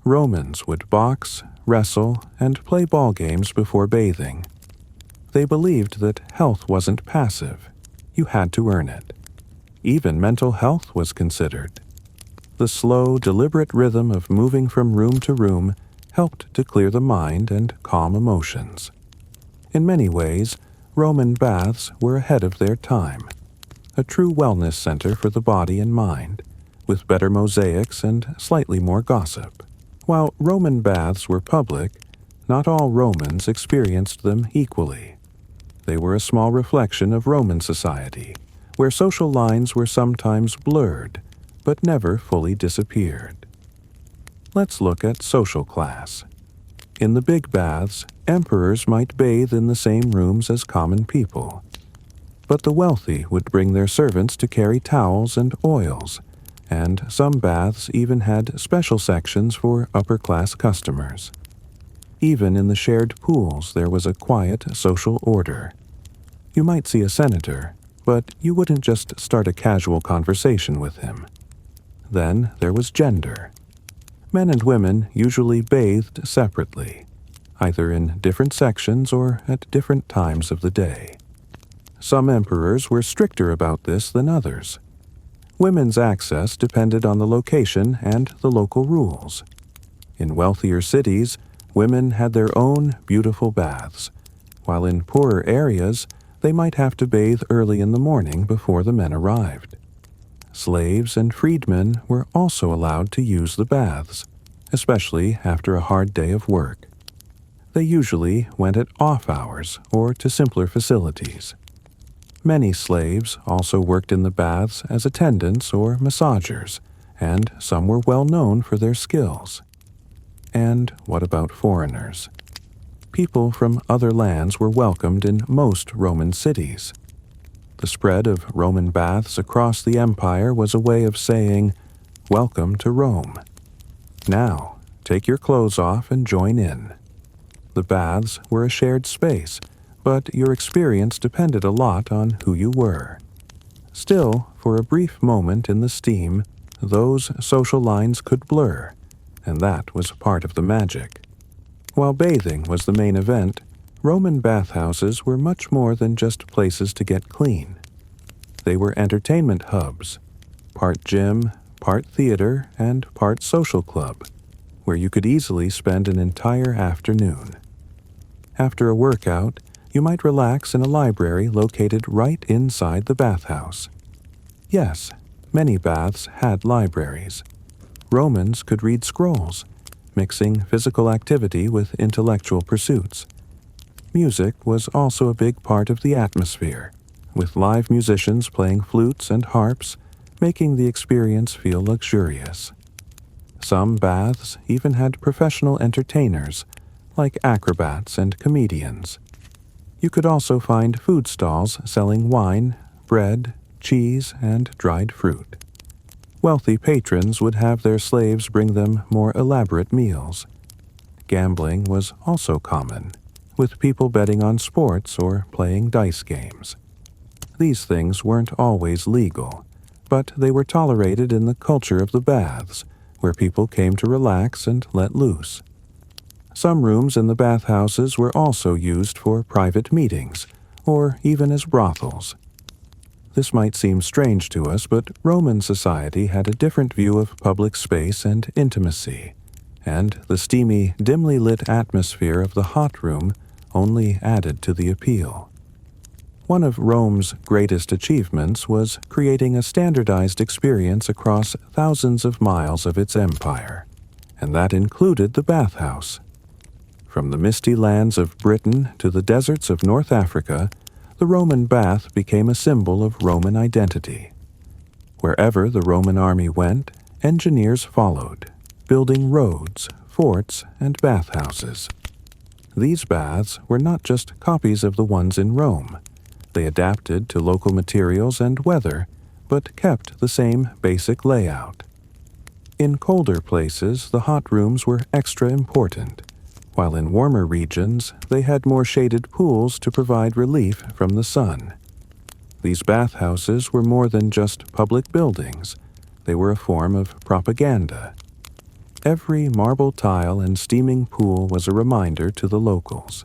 Romans would box, wrestle, and play ball games before bathing. They believed that health wasn't passive. You had to earn it. Even mental health was considered. The slow, deliberate rhythm of moving from room to room helped to clear the mind and calm emotions. In many ways, Roman baths were ahead of their time, a true wellness center for the body and mind, with better mosaics and slightly more gossip. While Roman baths were public, not all Romans experienced them equally. They were a small reflection of Roman society, where social lines were sometimes blurred, but never fully disappeared. Let's look at social class. In the big baths, emperors might bathe in the same rooms as common people. But the wealthy would bring their servants to carry towels and oils, and some baths even had special sections for upper-class customers. Even in the shared pools there was a quiet social order. You might see a senator, but you wouldn't just start a casual conversation with him. Then there was gender. Men and women usually bathed separately, either in different sections or at different times of the day. Some emperors were stricter about this than others. Women's access depended on the location and the local rules. In wealthier cities, women had their own beautiful baths, while in poorer areas, they might have to bathe early in the morning before the men arrived. Slaves and freedmen were also allowed to use the baths, especially after a hard day of work. They usually went at off hours or to simpler facilities. Many slaves also worked in the baths as attendants or massagers, and some were well known for their skills. And what about foreigners? People from other lands were welcomed in most Roman cities. The spread of Roman baths across the empire was a way of saying, "Welcome to Rome. Now, take your clothes off and join in." The baths were a shared space, but your experience depended a lot on who you were. Still, for a brief moment in the steam, those social lines could blur, and that was part of the magic. While bathing was the main event, Roman bathhouses were much more than just places to get clean. They were entertainment hubs, part gym, part theater, and part social club, where you could easily spend an entire afternoon. After a workout, you might relax in a library located right inside the bathhouse. Yes, many baths had libraries. Romans could read scrolls, mixing physical activity with intellectual pursuits. Music was also a big part of the atmosphere, with live musicians playing flutes and harps, making the experience feel luxurious. Some baths even had professional entertainers, like acrobats and comedians. You could also find food stalls selling wine, bread, cheese, and dried fruit. Wealthy patrons would have their slaves bring them more elaborate meals. Gambling was also common, with people betting on sports or playing dice games. These things weren't always legal, but they were tolerated in the culture of the baths, where people came to relax and let loose. Some rooms in the bathhouses were also used for private meetings, or even as brothels. This might seem strange to us, but Roman society had a different view of public space and intimacy, and the steamy, dimly lit atmosphere of the hot room only added to the appeal. One of Rome's greatest achievements was creating a standardized experience across thousands of miles of its empire, and that included the bathhouse. From the misty lands of Britain to the deserts of North Africa, the Roman bath became a symbol of Roman identity. Wherever the Roman army went, engineers followed, building roads, forts, and bathhouses. These baths were not just copies of the ones in Rome. They adapted to local materials and weather, but kept the same basic layout. In colder places, the hot rooms were extra important, while in warmer regions, they had more shaded pools to provide relief from the sun. These bathhouses were more than just public buildings. They were a form of propaganda. Every marble tile and steaming pool was a reminder to the locals.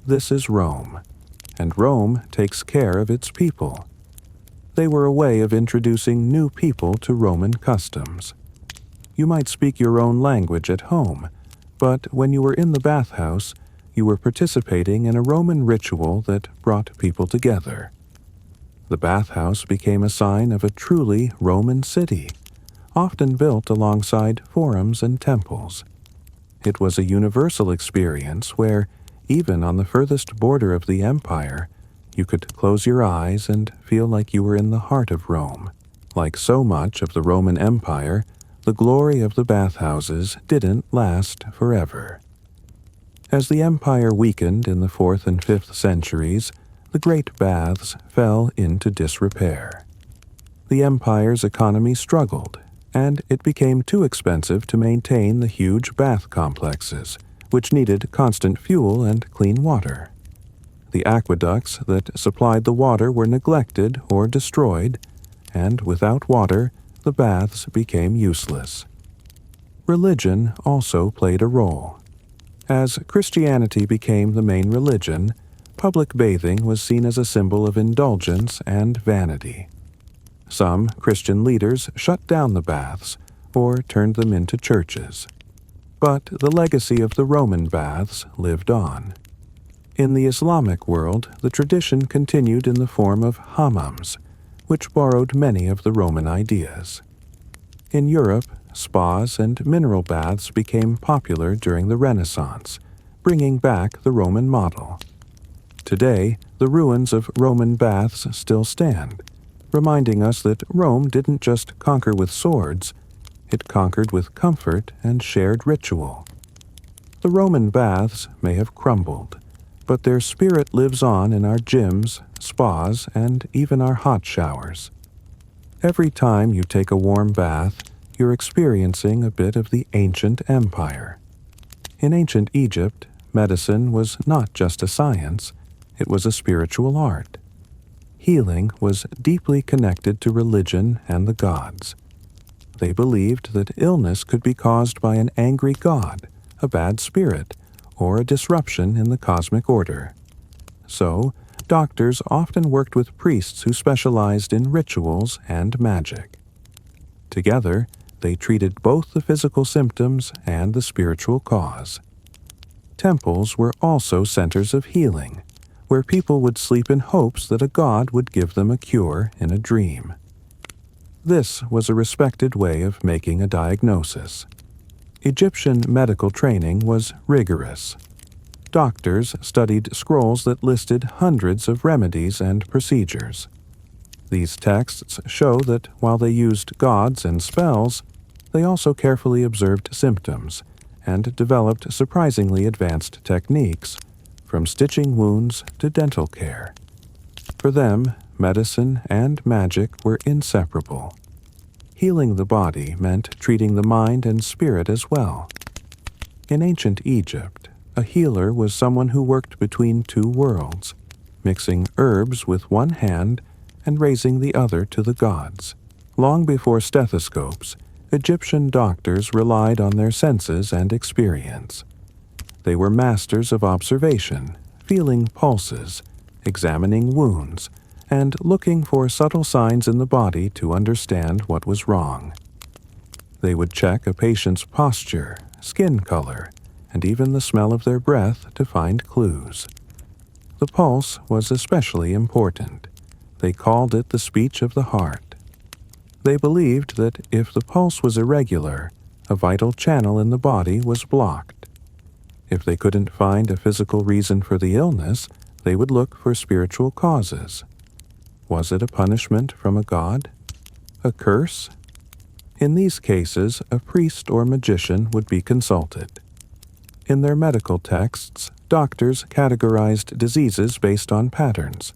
This is Rome, and Rome takes care of its people, They were a way of introducing new people to Roman customs. You might speak your own language at home, but when you were in the bathhouse, you were participating in a Roman ritual that brought people together. The bathhouse became a sign of a truly Roman city, often built alongside forums and temples. It was a universal experience where, even on the furthest border of the empire, you could close your eyes and feel like you were in the heart of Rome. Like so much of the Roman Empire, the glory of the bathhouses didn't last forever. As the empire weakened in the 4th and 5th centuries, the great baths fell into disrepair. The empire's economy struggled, and it became too expensive to maintain the huge bath complexes, which needed constant fuel and clean water. The aqueducts that supplied the water were neglected or destroyed, and without water, the baths became useless. Religion also played a role. As Christianity became the main religion, public bathing was seen as a symbol of indulgence and vanity. Some Christian leaders shut down the baths or turned them into churches. But the legacy of the Roman baths lived on. In the Islamic world, the tradition continued in the form of hammams, which borrowed many of the Roman ideas. In Europe, spas and mineral baths became popular during the Renaissance, bringing back the Roman model. Today, the ruins of Roman baths still stand, reminding us that Rome didn't just conquer with swords, it conquered with comfort and shared ritual. The Roman baths may have crumbled, but their spirit lives on in our gyms, spas, and even our hot showers. Every time you take a warm bath, you're experiencing a bit of the ancient empire. In ancient Egypt, medicine was not just a science, it was a spiritual art. Healing was deeply connected to religion and the gods. They believed that illness could be caused by an angry god, a bad spirit, or a disruption in the cosmic order. So, doctors often worked with priests who specialized in rituals and magic. Together, they treated both the physical symptoms and the spiritual cause. Temples were also centers of healing, where people would sleep in hopes that a god would give them a cure in a dream. This was a respected way of making a diagnosis. Egyptian medical training was rigorous. Doctors studied scrolls that listed hundreds of remedies and procedures. These texts show that while they used gods and spells, they also carefully observed symptoms and developed surprisingly advanced techniques, from stitching wounds to dental care. For them, medicine and magic were inseparable. Healing the body meant treating the mind and spirit as well. In ancient Egypt, a healer was someone who worked between two worlds, mixing herbs with one hand and raising the other to the gods. Long before stethoscopes, Egyptian doctors relied on their senses and experience. They were masters of observation, feeling pulses, examining wounds, and looking for subtle signs in the body to understand what was wrong. They would check a patient's posture, skin color, and even the smell of their breath to find clues. The pulse was especially important. They called it the speech of the heart. They believed that if the pulse was irregular, a vital channel in the body was blocked. If they couldn't find a physical reason for the illness, they would look for spiritual causes. Was it a punishment from a god? A curse? In these cases, a priest or magician would be consulted. In their medical texts, doctors categorized diseases based on patterns.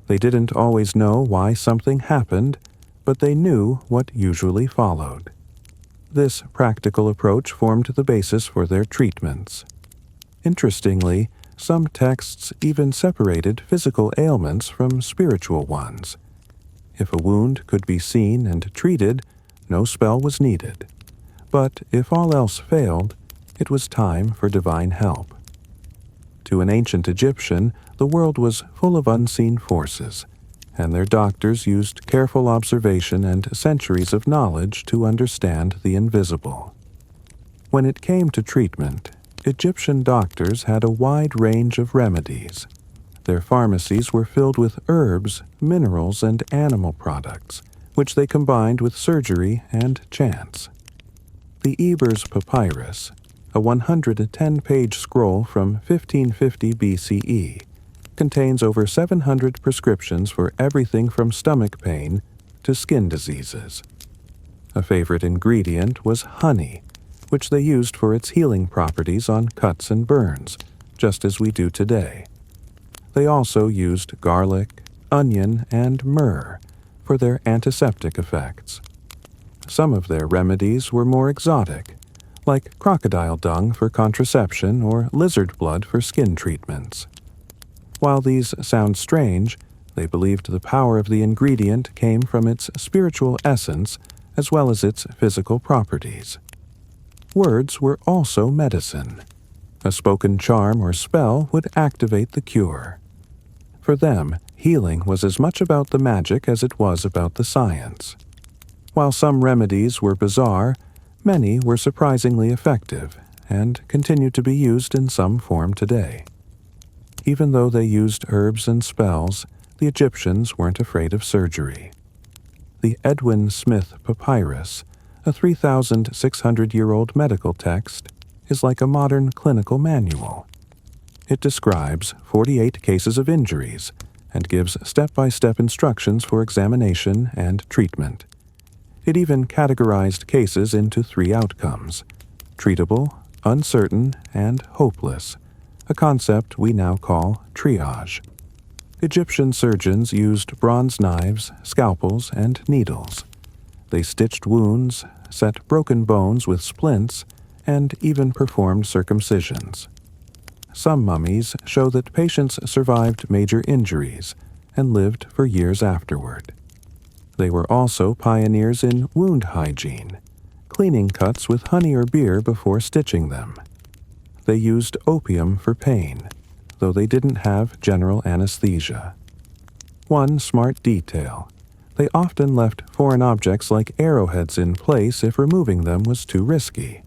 They didn't always know why something happened, but they knew what usually followed. This practical approach formed the basis for their treatments. Interestingly, some texts even separated physical ailments from spiritual ones. If a wound could be seen and treated, no spell was needed. But if all else failed, it was time for divine help. To an ancient Egyptian, the world was full of unseen forces. and their doctors used careful observation and centuries of knowledge to understand the invisible. When it came to treatment, Egyptian doctors had a wide range of remedies. Their pharmacies were filled with herbs, minerals, and animal products, which they combined with surgery and chants. The Ebers Papyrus, a 110-page scroll from 1550 BCE, contains over 700 prescriptions for everything from stomach pain to skin diseases. A favorite ingredient was honey, which they used for its healing properties on cuts and burns, just as we do today. They also used garlic, onion, and myrrh for their antiseptic effects. Some of their remedies were more exotic, like crocodile dung for contraception or lizard blood for skin treatments. While these sound strange, they believed the power of the ingredient came from its spiritual essence as well as its physical properties. Words were also medicine. A spoken charm or spell would activate the cure. For them, healing was as much about the magic as it was about the science. While some remedies were bizarre, many were surprisingly effective and continue to be used in some form today. Even though they used herbs and spells, the Egyptians weren't afraid of surgery. The Edwin Smith Papyrus, a 3,600-year-old medical text, is like a modern clinical manual. It describes 48 cases of injuries and gives step-by-step instructions for examination and treatment. It even categorized cases into 3 outcomes: treatable, uncertain, and hopeless, a concept we now call triage. Egyptian surgeons used bronze knives, scalpels, and needles. They stitched wounds, set broken bones with splints, and even performed circumcisions. Some mummies show that patients survived major injuries and lived for years afterward. They were also pioneers in wound hygiene, cleaning cuts with honey or beer before stitching them. They used opium for pain, though they didn't have general anesthesia. One smart detail: they often left foreign objects like arrowheads in place if removing them was too risky.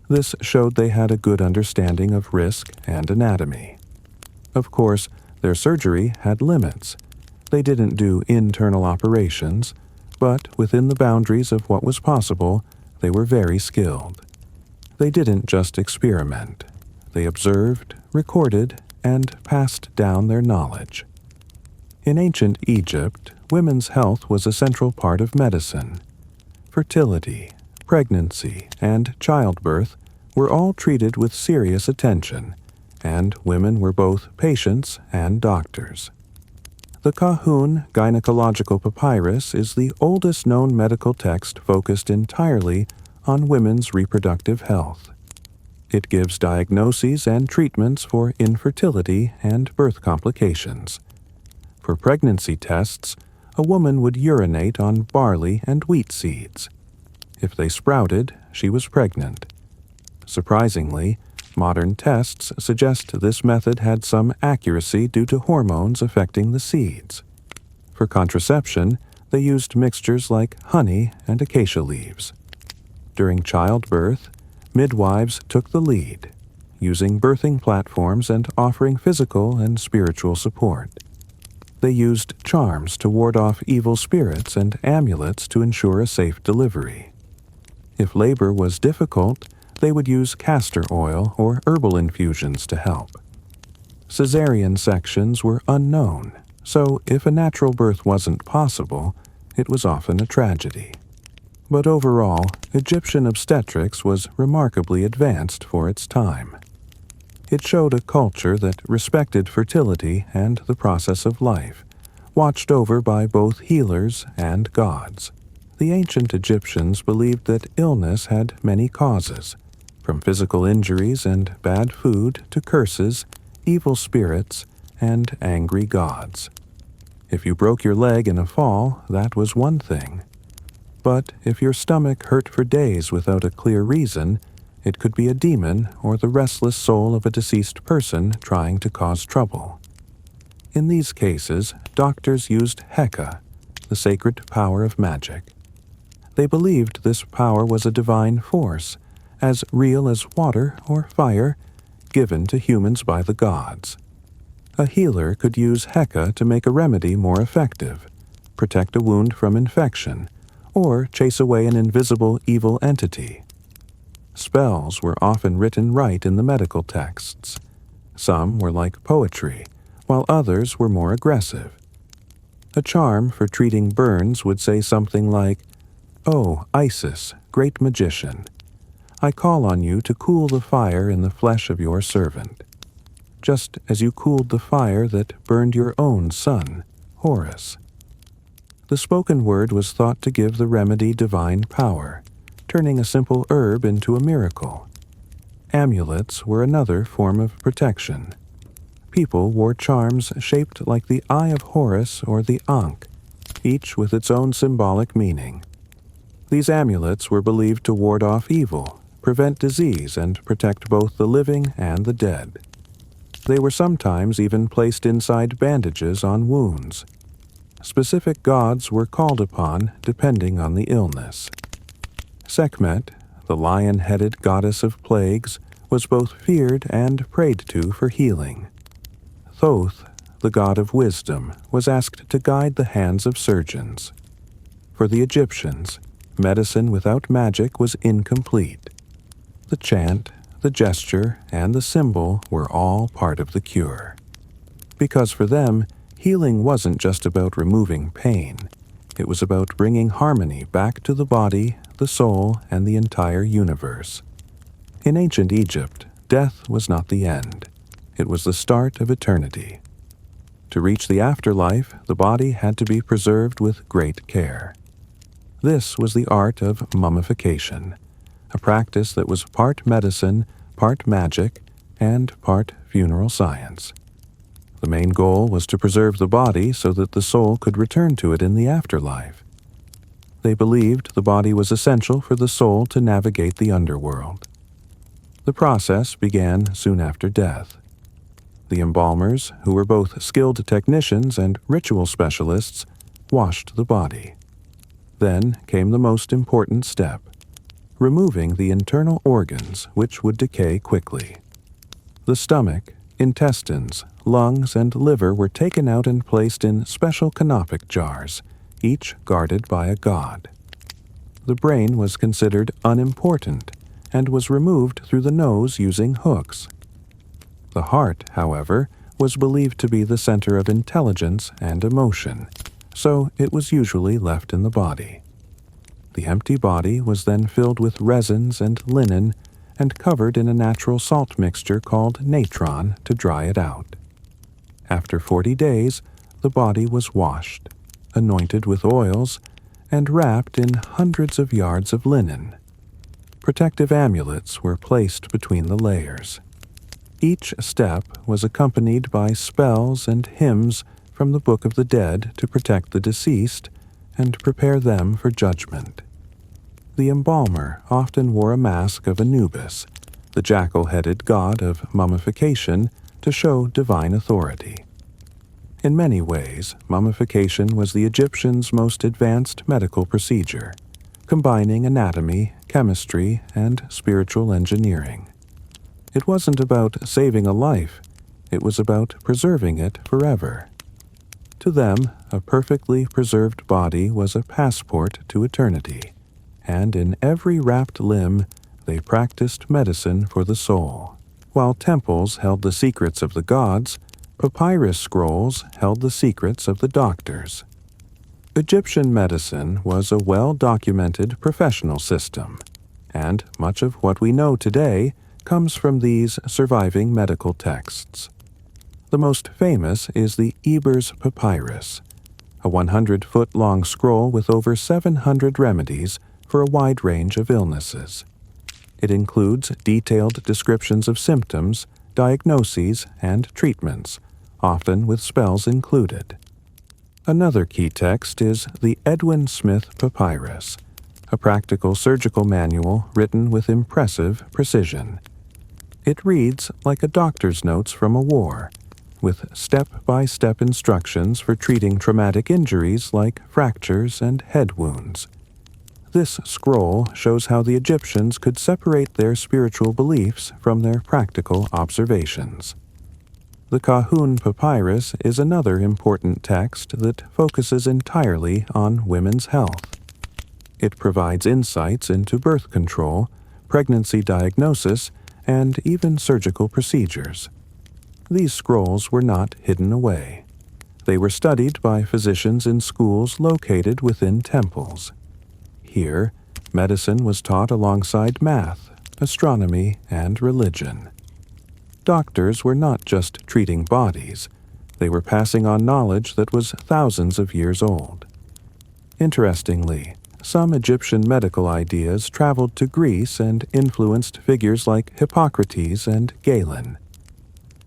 This showed they had a good understanding of risk and anatomy. Of course, their surgery had limits. They didn't do internal operations, but within the boundaries of what was possible, they were very skilled. They didn't just experiment. They observed, recorded, and passed down their knowledge. In ancient Egypt, women's health was a central part of medicine. Fertility, pregnancy, and childbirth were all treated with serious attention, and women were both patients and doctors. The Kahun Gynecological Papyrus is the oldest known medical text focused entirely on women's reproductive health. It gives diagnoses and treatments for infertility and birth complications. For pregnancy tests, a woman would urinate on barley and wheat seeds. If they sprouted, she was pregnant. Surprisingly, modern tests suggest this method had some accuracy due to hormones affecting the seeds. For contraception, they used mixtures like honey and acacia leaves. During childbirth, midwives took the lead, using birthing platforms and offering physical and spiritual support. They used charms to ward off evil spirits and amulets to ensure a safe delivery. If labor was difficult, they would use castor oil or herbal infusions to help. Caesarean sections were unknown, so if a natural birth wasn't possible, it was often a tragedy. But overall, Egyptian obstetrics was remarkably advanced for its time. It showed a culture that respected fertility and the process of life, watched over by both healers and gods. The ancient Egyptians believed that illness had many causes, from physical injuries and bad food to curses, evil spirits, and angry gods. If you broke your leg in a fall, that was one thing. But if your stomach hurt for days without a clear reason, it could be a demon or the restless soul of a deceased person trying to cause trouble. In these cases, doctors used Heka, the sacred power of magic. They believed this power was a divine force, as real as water or fire, given to humans by the gods. A healer could use Heka to make a remedy more effective, protect a wound from infection, or chase away an invisible evil entity. Spells were often written right in the medical texts. Some were like poetry, while others were more aggressive. A charm for treating burns would say something like, "Oh, Isis, great magician, I call on you to cool the fire in the flesh of your servant, just as you cooled the fire that burned your own son, Horus." The spoken word was thought to give the remedy divine power, turning a simple herb into a miracle. Amulets were another form of protection. People wore charms shaped like the Eye of Horus or the Ankh, each with its own symbolic meaning. These amulets were believed to ward off evil, prevent disease, and protect both the living and the dead. They were sometimes even placed inside bandages on wounds. Specific gods were called upon depending on the illness. Sekhmet, the lion-headed goddess of plagues, was both feared and prayed to for healing. Thoth, the god of wisdom, was asked to guide the hands of surgeons. For the Egyptians, medicine without magic was incomplete. The chant, the gesture, and the symbol were all part of the cure. Because for them, healing wasn't just about removing pain. It was about bringing harmony back to the body, the soul, and the entire universe. In ancient Egypt, death was not the end. It was the start of eternity. To reach the afterlife, the body had to be preserved with great care. This was the art of mummification, a practice that was part medicine, part magic, and part funeral science. The main goal was to preserve the body so that the soul could return to it in the afterlife. They believed the body was essential for the soul to navigate the underworld. The process began soon after death. The embalmers, who were both skilled technicians and ritual specialists, washed the body. Then came the most important step, removing the internal organs which would decay quickly. The stomach, intestines, lungs, and liver were taken out and placed in special canopic jars, each guarded by a god. The brain was considered unimportant and was removed through the nose using hooks. The heart, however, was believed to be the center of intelligence and emotion, so it was usually left in the body. The empty body was then filled with resins and linen and covered in a natural salt mixture called natron to dry it out. After 40 days, the body was washed, anointed with oils, and wrapped in hundreds of yards of linen. Protective amulets were placed between the layers. Each step was accompanied by spells and hymns from the Book of the Dead to protect the deceased and prepare them for judgment. The embalmer often wore a mask of Anubis, the jackal-headed god of mummification, to show divine authority. In many ways, mummification was the Egyptians' most advanced medical procedure, combining anatomy, chemistry, and spiritual engineering. It wasn't about saving a life, it was about preserving it forever. To them, a perfectly preserved body was a passport to eternity, and in every wrapped limb they practiced medicine for the soul. While temples held the secrets of the gods, papyrus scrolls held the secrets of the doctors. Egyptian medicine was a well-documented professional system, and much of what we know today comes from these surviving medical texts. The most famous is the Ebers Papyrus, a 100-foot-long scroll with over 700 remedies for a wide range of illnesses. It includes detailed descriptions of symptoms, diagnoses, and treatments, often with spells included. Another key text is the Edwin Smith Papyrus, a practical surgical manual written with impressive precision. It reads like a doctor's notes from a war, with step-by-step instructions for treating traumatic injuries like fractures and head wounds. This scroll shows how the Egyptians could separate their spiritual beliefs from their practical observations. The Kahun Papyrus is another important text that focuses entirely on women's health. It provides insights into birth control, pregnancy diagnosis, and even surgical procedures. These scrolls were not hidden away. They were studied by physicians in schools located within temples. Here, medicine was taught alongside math, astronomy, and religion. Doctors were not just treating bodies, they were passing on knowledge that was thousands of years old. Interestingly, some Egyptian medical ideas traveled to Greece and influenced figures like Hippocrates and Galen.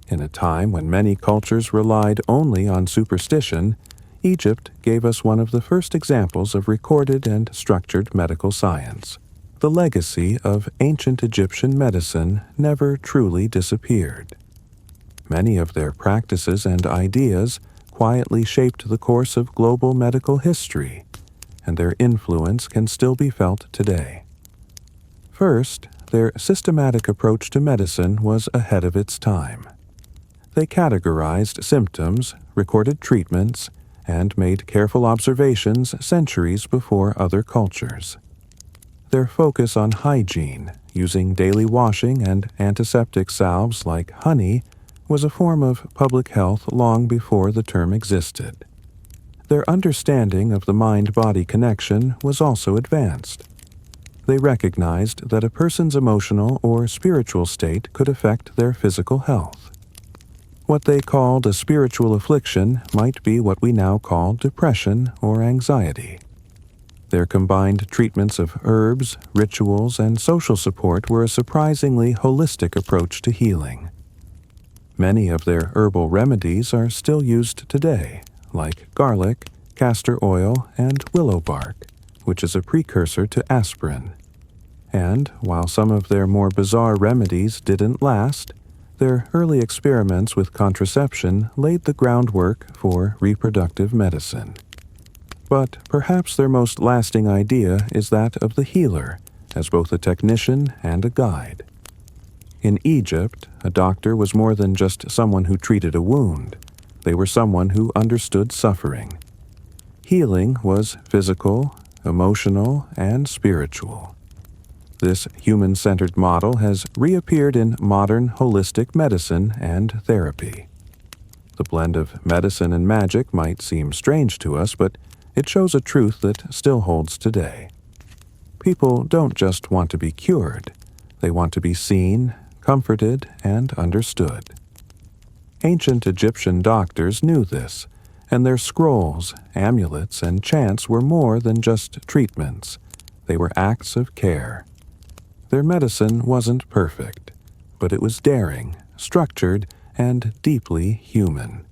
In a time when many cultures relied only on superstition, Egypt gave us one of the first examples of recorded and structured medical science. The legacy of ancient Egyptian medicine never truly disappeared. Many of their practices and ideas quietly shaped the course of global medical history, and their influence can still be felt today. First, their systematic approach to medicine was ahead of its time. They categorized symptoms, recorded treatments, and made careful observations centuries before other cultures. Their focus on hygiene, using daily washing and antiseptic salves like honey, was a form of public health long before the term existed. Their understanding of the mind-body connection was also advanced. They recognized that a person's emotional or spiritual state could affect their physical health. What they called a spiritual affliction might be what we now call depression or anxiety. Their combined treatments of herbs, rituals, and social support were a surprisingly holistic approach to healing. Many of their herbal remedies are still used today, like garlic, castor oil, and willow bark, which is a precursor to aspirin. And while some of their more bizarre remedies didn't last, their early experiments with contraception laid the groundwork for reproductive medicine. But perhaps their most lasting idea is that of the healer, as both a technician and a guide. In Egypt, a doctor was more than just someone who treated a wound. They were someone who understood suffering. Healing was physical, emotional, and spiritual. This human-centered model has reappeared in modern holistic medicine and therapy. The blend of medicine and magic might seem strange to us, but it shows a truth that still holds today. People don't just want to be cured. They want to be seen, comforted, and understood. Ancient Egyptian doctors knew this, and their scrolls, amulets, and chants were more than just treatments. They were acts of care. Their medicine wasn't perfect, but it was daring, structured, and deeply human.